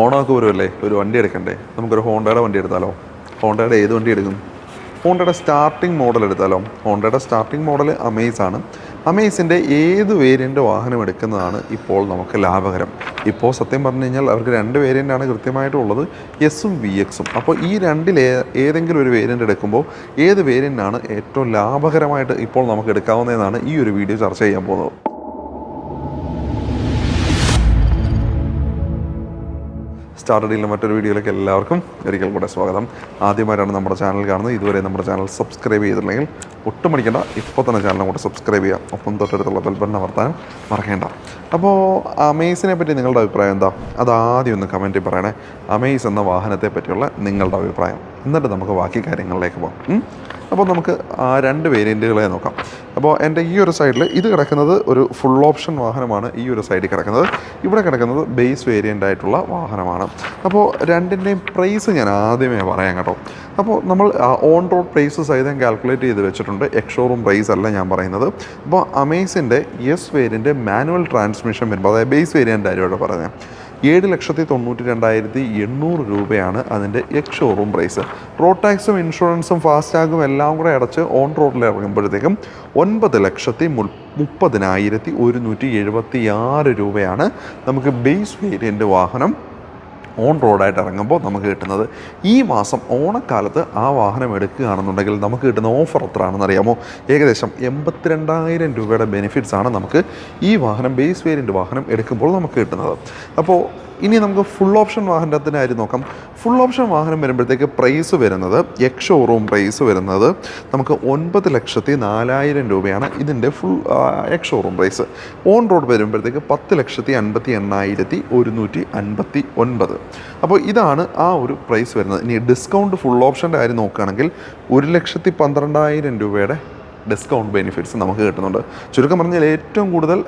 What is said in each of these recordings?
ഓണമൊക്കെ വരുമല്ലേ, ഒരു വണ്ടി എടുക്കണ്ടേ? നമുക്കൊരു ഹോണ്ടയുടെ വണ്ടി എടുത്താലോ? ഹോണ്ടയുടെ ഏത് വണ്ടി എടുക്കും? ഹോണ്ടയുടെ സ്റ്റാർട്ടിംഗ് മോഡൽ എടുത്താലോ? ഹോണ്ടയുടെ സ്റ്റാർട്ടിംഗ് മോഡൽ അമേസാണ്. അമേസിൻ്റെ ഏത് വേരിയൻ്റ് വാഹനം എടുക്കുന്നതാണ് ഇപ്പോൾ നമുക്ക് ലാഭകരം. ഇപ്പോൾ സത്യം പറഞ്ഞു കഴിഞ്ഞാൽ അവർക്ക് രണ്ട് വേരിയൻ്റാണ് കൃത്യമായിട്ടുള്ളത്, എസും വി എക്സും. അപ്പോൾ ഈ രണ്ടിൽ ഏതെങ്കിലും ഒരു വേരിയൻ്റ് എടുക്കുമ്പോൾ ഏത് വേരിയൻ്റാണ് ഏറ്റവും ലാഭകരമായിട്ട് ഇപ്പോൾ നമുക്ക് എടുക്കാവുന്നതെന്നാണ് ഈ ഒരു വീഡിയോ ചർച്ച ചെയ്യാൻ പോകുന്നത്. സ്റ്റാർ ഡീലിൻ്റെ മറ്റൊരു വീഡിയോയിലേക്ക് എല്ലാവർക്കും ഒരിക്കൽ കൂടെ സ്വാഗതം. ആദ്യമായിട്ടാണ് നമ്മുടെ ചാനൽ കാണുന്നത്, ഇതുവരെ നമ്മുടെ ചാനൽ സബ്സ്ക്രൈബ് ചെയ്തിട്ടുണ്ടെങ്കിൽ ഒട്ടും മടിക്കേണ്ട, ഇപ്പോൾ തന്നെ ചാനൽ അങ്ങോട്ട് സബ്സ്ക്രൈബ് ചെയ്യുക, ഒപ്പം തൊട്ടടുത്തുള്ള ബെൽ ബട്ടൺ അമർത്താനും മറക്കേണ്ട. അപ്പോൾ അമേസിനെ പറ്റി നിങ്ങളുടെ അഭിപ്രായം എന്താ? അതാദ്യം ഒന്ന് കമൻറ്റിൽ പറയണേ, അമേസ് എന്ന വാഹനത്തെ പറ്റിയുള്ള നിങ്ങളുടെ അഭിപ്രായം. എന്നിട്ട് നമുക്ക് ബാക്കി കാര്യങ്ങളിലേക്ക് പോകാം. അപ്പോൾ നമുക്ക് രണ്ട് വേരിയൻറ്റുകളെ നോക്കാം. അപ്പോൾ എൻ്റെ ഈ ഒരു സൈഡിൽ ഇത് കിടക്കുന്നത് ഒരു ഫുൾ ഓപ്ഷൻ വാഹനമാണ്. ഈ ഒരു സൈഡിൽ കിടക്കുന്നത്, ഇവിടെ കിടക്കുന്നത് ബേസ് വേരിയൻ്റ് ആയിട്ടുള്ള വാഹനമാണ്. അപ്പോൾ രണ്ടിൻ്റെയും പ്രൈസ് ഞാൻ ആദ്യമേ പറയാം കേട്ടോ. അപ്പോൾ നമ്മൾ ഓൺ റോഡ് പ്രൈസ് സഹിതം കാൽക്കുലേറ്റ് ചെയ്ത് വെച്ചിട്ടുണ്ട്, എക്സ്ഷോറൂം പ്രൈസ് അല്ല ഞാൻ പറയുന്നത്. അപ്പോൾ അമേസിൻ്റെ എസ് വേരിയൻ്റ് മാനുവൽ ട്രാൻസ്മിഷൻ വരുമ്പോൾ, അതായത് ബേസ് വേരിയൻ്റ് ആരും ഇവിടെ പറഞ്ഞത് 7,92,800 രൂപയാണ് അതിൻ്റെ എക്സ്ഷോറൂം പ്രൈസ്. റോഡ് ടാക്സും ഇൻഷുറൻസും ഫാസ്റ്റാഗും എല്ലാം കൂടെ അടച്ച് ഓൺ റോഡിൽ ഇറങ്ങുമ്പോഴത്തേക്കും 9,30,176 രൂപയാണ് നമുക്ക് ബേസ് വേരിയൻ്റ് വാഹനം ഓൺ റോഡായിട്ട് ഇറങ്ങുമ്പോൾ നമുക്ക് കിട്ടുന്നത്. ഈ മാസം ഓണക്കാലത്ത് ആ വാഹനം എടുക്കുകയാണെന്നുണ്ടെങ്കിൽ നമുക്ക് കിട്ടുന്ന ഓഫർ എത്രയാണെന്ന് അറിയാമോ? ഏകദേശം 82,000 രൂപയുടെ ബെനിഫിറ്റ്സാണ് നമുക്ക് ഈ വാഹനം ബേസ് വേരിയൻ്റ് വാഹനം എടുക്കുമ്പോൾ നമുക്ക് കിട്ടുന്നത്. അപ്പോൾ ഇനി നമുക്ക് ഫുൾ ഓപ്ഷൻ വാഹനത്തിൻ്റെ കാര്യം നോക്കാം. ഫുൾ ഓപ്ഷൻ വാഹനം വരുമ്പോഴത്തേക്ക് പ്രൈസ് വരുന്നത്, എക്സ്ഷോറൂം പ്രൈസ് വരുന്നത് നമുക്ക് 9,04,000 രൂപയാണ് ഇതിൻ്റെ full ex showroom price. On road വരുമ്പോഴത്തേക്ക് 10,58,159. അപ്പോൾ ഇതാണ് ആ ഒരു പ്രൈസ് വരുന്നത്. ഇനി ഡിസ്കൗണ്ട് ഫുൾ ഓപ്ഷൻ്റെ കാര്യം നോക്കുകയാണെങ്കിൽ 1,12,000 രൂപയുടെ ഡിസ്കൗണ്ട് ബെനിഫിറ്റ്സ് നമുക്ക് കിട്ടുന്നുണ്ട്. ചുരുക്കം പറഞ്ഞാൽ ഏറ്റവും കൂടുതൽ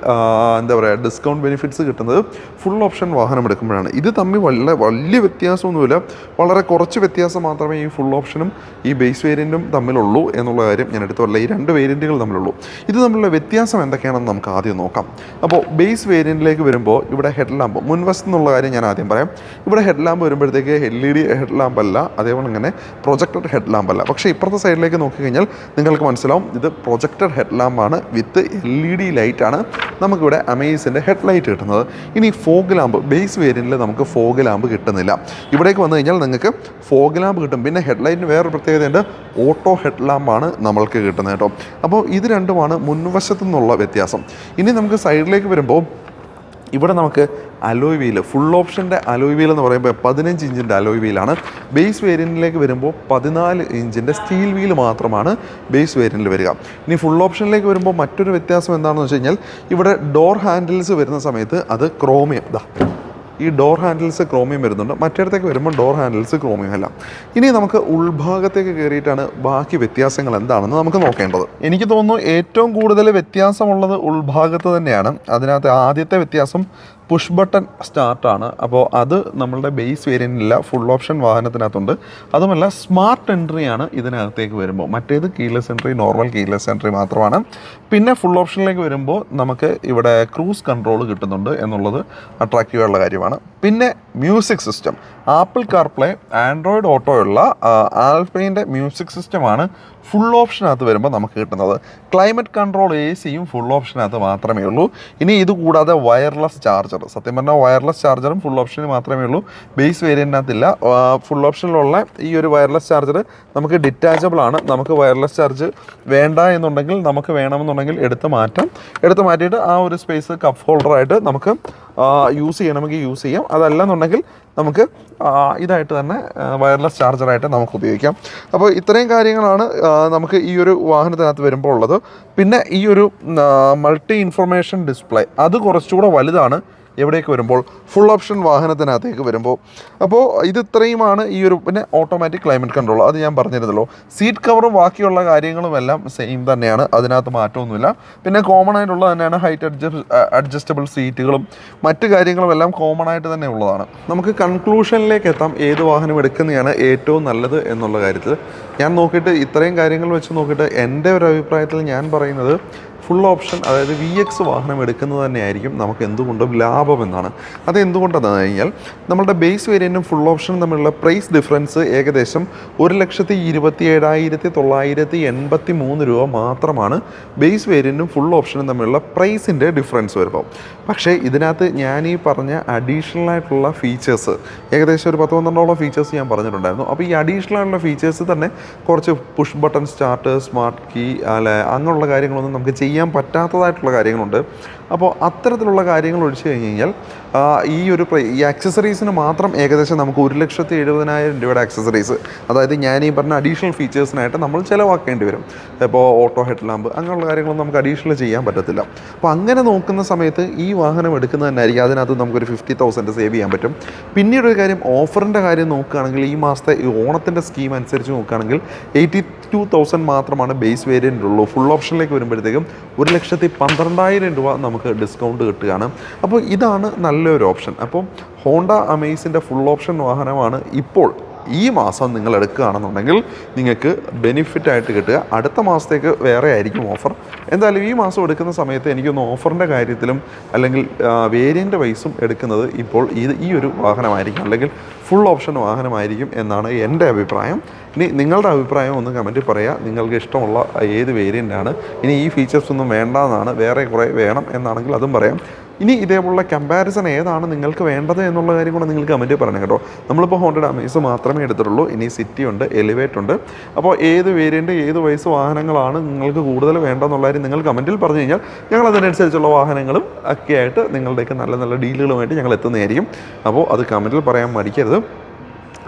എന്താ പറയുക, ഡിസ്കൗണ്ട് ബെനിഫിറ്റ്സ് കിട്ടുന്നത് ഫുൾ ഓപ്ഷൻ വാഹനം എടുക്കുമ്പോഴാണ്. ഇത് തമ്മിൽ വലിയ വ്യത്യാസമൊന്നുമില്ല, വളരെ കുറച്ച് വ്യത്യാസം മാത്രമേ ഈ ഫുൾ ഓപ്ഷനും ഈ ബേസ് വേരിയൻറ്റും തമ്മിലുള്ളൂ എന്നുള്ള കാര്യം ഞാൻ എടുത്തു പറയില്ല. ഈ രണ്ട് വേരിയൻറ്റുകൾ തമ്മിലുള്ളൂ. ഇത് തമ്മിലുള്ള വ്യത്യാസം എന്തൊക്കെയാണെന്ന് നമുക്ക് ആദ്യം നോക്കാം. അപ്പോൾ ബേസ് വേരിയൻറ്റിലേക്ക് വരുമ്പോൾ ഇവിടെ ഹെഡ് ലാമ്പ് മുൻവശത്ത് നിന്നുള്ള കാര്യം ഞാൻ ആദ്യം പറയാം. ഇവിടെ ഹെഡ് ലാമ്പ് വരുമ്പോഴത്തേക്ക് LED ഹെഡ് ലാമ്പ് അല്ല, അതേപോലെ തന്നെ പ്രൊജക്റ്റഡ് ഹെഡ് ലാമ്പ് അല്ല. പക്ഷേ ഇപ്പുറത്തെ സൈഡിലേക്ക് നോക്കിക്കഴിഞ്ഞാൽ നിങ്ങൾക്ക് മനസ്സിലാവും, ഇത് പ്രൊജക്റ്റഡ് ഹെഡ് ലാമ്പാണ് വിത്ത് LED ലൈറ്റാണ് നമുക്കിവിടെ അമേസിൻ്റെ ഹെഡ് ലൈറ്റ് കിട്ടുന്നത്. ഇനി ഫോഗ് ലാമ്പ് ബേസ് വേരിയൻറ്റിൽ നമുക്ക് ഫോഗ് ലാമ്പ് കിട്ടുന്നില്ല. ഇവിടേക്ക് വന്നു കഴിഞ്ഞാൽ നിങ്ങൾക്ക് ഫോഗ് ലാമ്പ് കിട്ടും. പിന്നെ ഹെഡ് ലൈറ്റിന് വേറൊരു പ്രത്യേകതയുണ്ട്, ഓട്ടോ ഹെഡ് ലാമ്പാണ് നമ്മൾക്ക് കിട്ടുന്നത് കേട്ടോ. അപ്പോൾ ഇത് രണ്ടുമാണ് മുൻവശത്തു നിന്നുള്ള വ്യത്യാസം. ഇനി നമുക്ക് സൈഡിലേക്ക് വരുമ്പോൾ ഇവിടെ നമുക്ക് അലോയ് വീല്, ഫുൾ ഓപ്ഷൻ്റെ അലോയ് വീൽ എന്ന് പറയുമ്പോൾ 15 ഇഞ്ചിൻ്റെ അലോയ് വീലാണ്. ബേസ് വേരിയൻറ്റിലേക്ക് വരുമ്പോൾ 14 ഇഞ്ചിൻ്റെ സ്റ്റീൽ വീല് മാത്രമാണ് ബേസ് വേരിയൻറ്റിൽ വരിക. ഇനി ഫുൾ ഓപ്ഷനിലേക്ക് വരുമ്പോൾ മറ്റൊരു വ്യത്യാസം എന്താണെന്ന് വെച്ച് കഴിഞ്ഞാൽ ഇവിടെ ഡോർ ഹാൻഡിൽസ് വരുന്ന സമയത്ത് അത് ക്രോമിയം, ഈ ഡോർ ഹാൻഡിൽസ് ക്രോമിയം വരുന്നുണ്ട്. മറ്റേടത്തേക്ക് വരുമ്പോൾ ഡോർ ഹാൻഡിൽസ് ക്രോമിയം അല്ല. ഇനി നമുക്ക് ഉൾഭാഗത്തേക്ക് കയറിയിട്ടാണ് ബാക്കി വ്യത്യാസങ്ങൾ എന്താണെന്ന് നമുക്ക് നോക്കേണ്ടത്. എനിക്ക് തോന്നുന്നു ഏറ്റവും കൂടുതൽ വ്യത്യാസമുള്ളത് ഉൾഭാഗത്ത് തന്നെയാണ്. അതിനകത്ത് ആദ്യത്തെ വ്യത്യാസം പുഷ് ബട്ടൺ സ്റ്റാർട്ടാണ്. അപ്പോൾ അത് നമ്മളുടെ ബേസ് വേരിയൻറ്റില്ല, ഫുൾ ഓപ്ഷൻ വാഹനത്തിനകത്തുണ്ട്. അതുമല്ല സ്മാർട്ട് എൻട്രിയാണ് ഇതിനകത്തേക്ക് വരുമ്പോൾ. മറ്റേത് keyless entry, normal keyless entry മാത്രമാണ്. പിന്നെ ഫുൾ ഓപ്ഷനിലേക്ക് വരുമ്പോൾ നമുക്ക് ഇവിടെ ക്രൂസ് കൺട്രോൾ കിട്ടുന്നുണ്ട് എന്നുള്ളത് അട്രാക്റ്റീവായുള്ള കാര്യമാണ്. പിന്നെ music system, apple CarPlay, Android auto ഉള്ള ആൽഫൈൻ്റെ മ്യൂസിക് സിസ്റ്റമാണ് ഫുൾ ഓപ്ഷനകത്ത് വരുമ്പോൾ നമുക്ക് കിട്ടുന്നത്. ക്ലൈമറ്റ് കൺട്രോൾ AC-യും ഫുൾ ഓപ്ഷനകത്ത് മാത്രമേ ഉള്ളൂ. ഇനി ഇത് കൂടാതെ വയർലെസ് ചാർജർ, സത്യം പറഞ്ഞാൽ വയർലെസ് ചാർജറും ഫുൾ ഓപ്ഷനിൽ മാത്രമേ ഉള്ളൂ, ബേസ് വേരിയൻറ്റിനകത്തില്ല. ഫുൾ ഓപ്ഷനിലുള്ള ഈ ഒരു വയർലെസ് ചാർജർ നമുക്ക് ഡിറ്റാച്ചബിൾ ആണ്. നമുക്ക് വയർലെസ് ചാർജ് വേണ്ട എന്നുണ്ടെങ്കിൽ, നമുക്ക് വേണമെന്നുണ്ടെങ്കിൽ എടുത്ത് മാറ്റിയിട്ട് ആ ഒരു സ്പേസ് കപ്പ് ഹോൾഡറായിട്ട് നമുക്ക് യൂസ് ചെയ്യണമെങ്കിൽ യൂസ് ചെയ്യാം. അതല്ലെന്നുണ്ടെങ്കിൽ നമുക്ക് ഇതായിട്ട് തന്നെ വയർലെസ് ചാർജറായിട്ട് നമുക്ക് ഉപയോഗിക്കാം. അപ്പോൾ ഇത്രയും കാര്യങ്ങളാണ് നമുക്ക് ഈ ഒരു വാഹനത്തിനകത്ത് വരുമ്പോൾ ഉള്ളത്. പിന്നെ ഈ ഒരു മൾട്ടി ഇൻഫർമേഷൻ ഡിസ്പ്ലേ അത് കുറച്ചുകൂടെ വലുതാണ് എവിടേക്ക് വരുമ്പോൾ, ഫുൾ ഓപ്ഷൻ വാഹനത്തിനകത്തേക്ക് വരുമ്പോൾ. അപ്പോൾ ഇത് ഇത്രയുമാണ് ഈ ഒരു. പിന്നെ ഓട്ടോമാറ്റിക് ക്ലൈമറ്റ് കൺട്രോൾ അത് ഞാൻ പറഞ്ഞിരുന്നല്ലോ. സീറ്റ് കവറും ബാക്കിയുള്ള കാര്യങ്ങളും എല്ലാം സെയിം തന്നെയാണ്, അതിനകത്ത് മാറ്റമൊന്നുമില്ല. പിന്നെ കോമൺ ആയിട്ടുള്ളത് തന്നെയാണ് ഹൈറ്റ് അഡ്ജസ്റ്റബിൾ സീറ്റുകളും മറ്റു കാര്യങ്ങളും എല്ലാം കോമൺ ആയിട്ട് തന്നെ ഉള്ളതാണ്. നമുക്ക് കൺക്ലൂഷനിലേക്ക് എത്താം, ഏത് വാഹനം എടുക്കുന്നതാണ് ഏറ്റവും നല്ലത് എന്നുള്ള കാര്യത്തിൽ. ഞാൻ നോക്കിയിട്ട് ഇത്രയും കാര്യങ്ങൾ വെച്ച് നോക്കിയിട്ട് എൻ്റെ ഒരു അഭിപ്രായത്തിൽ ഞാൻ പറയുന്നത് ഫുൾ ഓപ്ഷൻ അതായത് VX വാഹനം എടുക്കുന്നത് തന്നെയായിരിക്കും നമുക്ക് എന്തുകൊണ്ടും ലാഭമെന്നാണ്. അത് എന്തുകൊണ്ടെന്ന് കഴിഞ്ഞാൽ നമ്മളുടെ ബേസ് വേരിയൻറ്റും ഫുൾ ഓപ്ഷനും തമ്മിലുള്ള പ്രൈസ് ഡിഫറൻസ് ഏകദേശം 1,27,983 രൂപ മാത്രമാണ് ബേസ് വേരിയൻറ്റും ഫുൾ ഓപ്ഷനും തമ്മിലുള്ള പ്രൈസിൻ്റെ ഡിഫറൻസ് വരുമ്പോൾ. പക്ഷേ ഇതിനകത്ത് ഞാൻ ഈ പറഞ്ഞ അഡീഷണൽ ആയിട്ടുള്ള ഫീച്ചേഴ്സ് ഏകദേശം ഒരു 10-12 ഫീച്ചേഴ്സ് ഞാൻ പറഞ്ഞിട്ടുണ്ടായിരുന്നു. അപ്പോൾ ഈ അഡീഷണൽ ആയിട്ടുള്ള ഫീച്ചേഴ്സ് തന്നെ കുറച്ച് push button start, smart key അങ്ങനെയുള്ള കാര്യങ്ങളൊന്നും നമുക്ക് ചെയ്യാൻ പറ്റാത്തതായിട്ടുള്ള കാര്യങ്ങളുണ്ട്. അപ്പോൾ അത്തരത്തിലുള്ള കാര്യങ്ങൾ ഒഴിച്ച് കഴിഞ്ഞ് കഴിഞ്ഞാൽ ഈ ആക്സസറീസിന് മാത്രം ഏകദേശം നമുക്ക് 1,70,70,000 രൂപയുടെ ആക്സസറീസ്, അതായത് ഞാൻ ഈ പറഞ്ഞ അഡീഷണൽ ഫീച്ചേഴ്സിനായിട്ട് നമ്മൾ ചിലവാക്കേണ്ടി വരും. ഇപ്പോൾ ഓട്ടോ ഹെഡ് ലാമ്പ് അങ്ങനെയുള്ള കാര്യങ്ങളൊന്നും നമുക്ക് അഡീഷണൽ ചെയ്യാൻ പറ്റത്തില്ല. അപ്പോൾ അങ്ങനെ നോക്കുന്ന സമയത്ത് ഈ വാഹനം എടുക്കുന്നത് തന്നെ ആയിരിക്കും അതിനകത്ത് നമുക്കൊരു 50,000 സേവ് ചെയ്യാൻ പറ്റും. പിന്നീട് ഒരു കാര്യം, ഓഫറിൻ്റെ കാര്യം നോക്കുകയാണെങ്കിൽ ഈ മാസത്തെ ഈ ഓണത്തിൻ്റെ സ്കീം അനുസരിച്ച് നോക്കുകയാണെങ്കിൽ 82,000 മാത്രമാണ് ബേസ് വേരിയൻ്റ് ഉള്ളൂ. ഫുൾ ഓപ്ഷനിലേക്ക് വരുമ്പോഴത്തേക്കും 1,12,000 രൂപ നമുക്ക് ഡിസ്കൗണ്ട് കിട്ടുകയാണ്. അപ്പോൾ ഇതാണ് നല്ലൊരു ഓപ്ഷൻ. അപ്പോൾ ഹോണ്ട അമേസിൻ്റെ ഫുൾ ഓപ്ഷൻ വാഹനമാണ് ഇപ്പോൾ ഈ മാസം നിങ്ങൾ എടുക്കുകയാണെന്നുണ്ടെങ്കിൽ നിങ്ങൾക്ക് ബെനിഫിറ്റായിട്ട് കിട്ടുക. അടുത്ത മാസത്തേക്ക് വേറെ ആയിരിക്കും ഓഫർ. എന്തായാലും ഈ മാസം എടുക്കുന്ന സമയത്ത് എനിക്കൊന്ന് ഓഫറിൻ്റെ കാര്യത്തിലും അല്ലെങ്കിൽ വേരിയൻ്റ് വൈസും എടുക്കുന്നത് ഇപ്പോൾ ഈ ഒരു വാഹനമായിരിക്കും, അല്ലെങ്കിൽ ഫുൾ ഓപ്ഷൻ വാഹനമായിരിക്കും എന്നാണ് എൻ്റെ അഭിപ്രായം. ഇനി നിങ്ങളുടെ അഭിപ്രായം ഒന്ന് കമൻറ്റിൽ പറയുക. നിങ്ങൾക്ക് ഇഷ്ടമുള്ള ഏത് വേരിയൻ്റാണ്, ഇനി ഈ ഫീച്ചേഴ്സ് ഒന്നും വേണ്ടെന്നാണ്, വേറെ കുറേ വേണം എന്നാണെങ്കിൽ അതും പറയാം. ഇനി ഇതേപോലുള്ള കമ്പാരിസൺ ഏതാണ് നിങ്ങൾക്ക് വേണ്ടത് എന്നുള്ള കാര്യം കൂടെ നിങ്ങൾക്ക് കമൻറ്റ് പറയണം കേട്ടോ. നമ്മളിപ്പോൾ ഹോണ്ടയുടെ അമേസ് മാത്രമേ എടുത്തിട്ടുള്ളൂ. ഇനി സിറ്റി ഉണ്ട്, എലിവേറ്റ് ഉണ്ട്. അപ്പോൾ ഏത് വേരിയൻ്റ് ഏത് വയസ്സ് വാഹനങ്ങളാണ് നിങ്ങൾക്ക് കൂടുതൽ വേണ്ടതെന്നുള്ള കാര്യം നിങ്ങൾ കമൻറ്റിൽ പറഞ്ഞു കഴിഞ്ഞാൽ ഞങ്ങൾ അതിനനുസരിച്ചുള്ള വാഹനങ്ങളും ഒക്കെ ആയിട്ട് നിങ്ങളുടെയൊക്കെ നല്ല നല്ല ഡീലുകളുമായിട്ട് ഞങ്ങൾ എത്തുന്നതായിരിക്കും. അപ്പോൾ അത് കമൻറ്റിൽ പറയാൻ മടിക്കരുത്.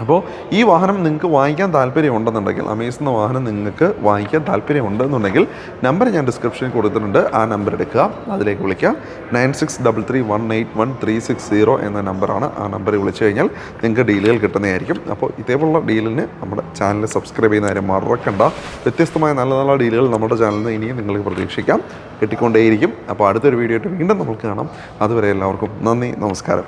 അപ്പോൾ ഈ വാഹനം നിങ്ങൾക്ക് വാങ്ങിക്കാൻ താല്പര്യമുണ്ടെന്നുണ്ടെങ്കിൽ, അമേസിൻ്റെ വാഹനം നിങ്ങൾക്ക് വാങ്ങിക്കാൻ താല്പര്യമുണ്ടെന്നുണ്ടെങ്കിൽ നമ്പർ ഞാൻ ഡിസ്ക്രിപ്ഷനിൽ കൊടുത്തിട്ടുണ്ട്. ആ നമ്പർ എടുക്കുക, അതിലേക്ക് വിളിക്കുക. 9633181360 എന്ന നമ്പറാണ്. ആ നമ്പറിൽ വിളിച്ചു കഴിഞ്ഞാൽ നിങ്ങൾക്ക് ഡീലുകൾ കിട്ടുന്നതായിരിക്കും. അപ്പോൾ ഇതേപോലുള്ള ഡീലിന് നമ്മുടെ ചാനൽ സബ്സ്ക്രൈബ് ചെയ്യുന്ന കാര്യം മറക്കണ്ട. വ്യത്യസ്തമായ നല്ല നല്ല ഡീലുകൾ നമ്മുടെ ചാനലിൽ നിന്ന് ഇനിയും നിങ്ങൾക്ക് പ്രതീക്ഷിക്കാം, കിട്ടിക്കൊണ്ടേയിരിക്കും. അപ്പോൾ അടുത്തൊരു വീഡിയോ ആയിട്ട് വീണ്ടും നമുക്ക് കാണാം. അതുവരെ എല്ലാവർക്കും നന്ദി, നമസ്കാരം.